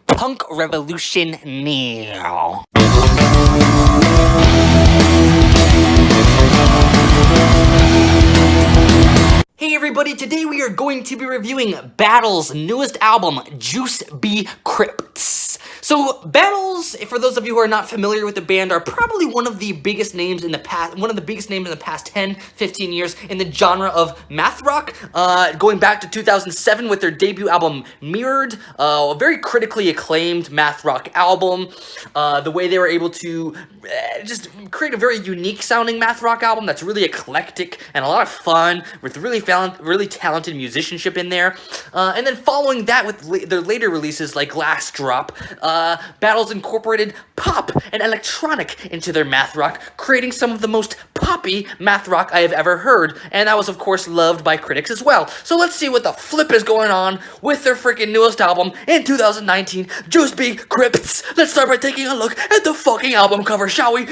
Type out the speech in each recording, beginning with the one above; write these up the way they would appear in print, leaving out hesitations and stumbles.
Punk Revolution now. Hey everybody, today we are going to be reviewing Battle's newest album, Juice Be Crypts. So Battles, for those of you who are not familiar with the band, are probably one of the biggest names in the past 10, 15 years in the genre of math rock, going back to 2007 with their debut album Mirrored, a very critically acclaimed math rock album. The way they were able to just create a very unique sounding math rock album that's really eclectic and a lot of fun with really talented musicianship in there. And then following that with their later releases like Last Drop, Battles incorporated pop and electronic into their math rock, creating some of the most poppy math rock I have ever heard, and that was of course loved by critics as well. So let's see what the flip is going on with their freaking newest album in 2019, Juice Be Crypts. Let's start by taking a look at the fucking album cover, shall we?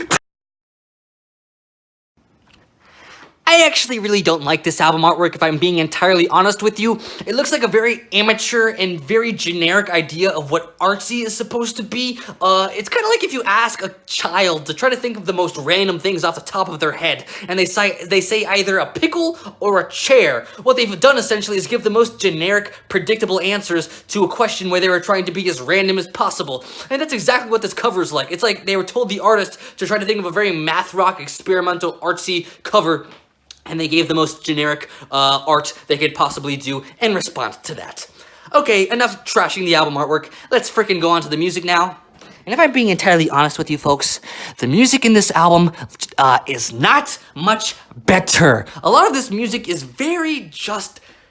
I actually really don't like this album artwork, if I'm being entirely honest with you. It looks like a very amateur and very generic idea of what artsy is supposed to be. It's kind of like if you ask a child to try to think of the most random things off the top of their head, and they say either a pickle or a chair. What they've done essentially is give the most generic, predictable answers to a question where they were trying to be as random as possible. And that's exactly what this cover is like. It's like they were told the artist to try to think of a very math rock, experimental, artsy cover, and they gave the most generic art they could possibly do in response to that. Okay, enough trashing the album artwork. Let's freaking go on to the music now. And if I'm being entirely honest with you folks, the music in this album is not much better. A lot of this music is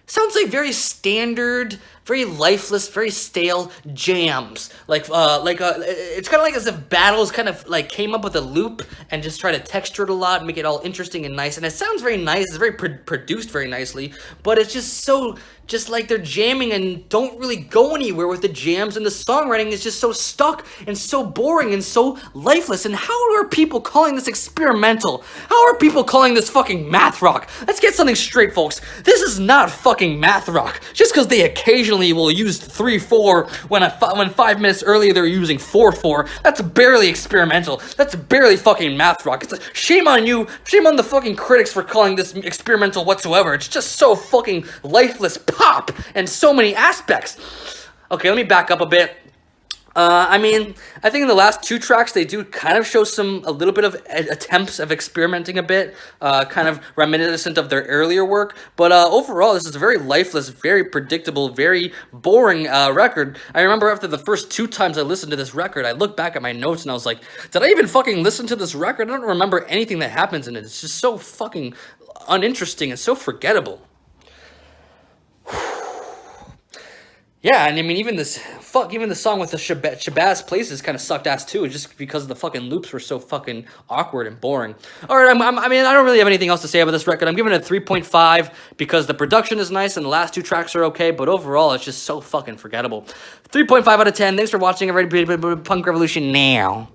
sounds like very standard, very lifeless, very stale jams. It's kind of like as if Battles kind of like came up with a loop and just try to texture it a lot, make it all interesting and nice. And it sounds very nice. It's very produced very nicely, but it's just like they're jamming and don't really go anywhere with the jams, and the songwriting is just so stuck and so boring and so lifeless. And how are people calling this experimental? How are people calling this fucking math rock? Let's get something straight, folks. This is not fucking math rock. Just because they occasionally will use 3/4 when 5 minutes earlier they're using 4/4, that's barely experimental. That's barely fucking math rock. It's shame on you, shame on the fucking critics for calling this experimental whatsoever. It's just so fucking lifeless pop and so many aspects. Okay, let me back up a bit. I think in the last 2 tracks they do kind of show a little bit of attempts of experimenting a bit, kind of reminiscent of their earlier work, but overall this is a very lifeless, very predictable, very boring record. I remember after the first 2 times I listened to this record, I looked back at my notes and I was like, did I even fucking listen to this record? I don't remember anything that happens in it. It's just so fucking uninteresting and so forgettable. Yeah, and I mean, even the song with the Shabazz Places kind of sucked ass too, just because the fucking loops were so fucking awkward and boring. Alright, I don't really have anything else to say about this record. I'm giving it a 3.5 because the production is nice and the last 2 tracks are okay, but overall it's just so fucking forgettable. 3.5 out of 10. Thanks for watching, everybody. Punk Revolution now.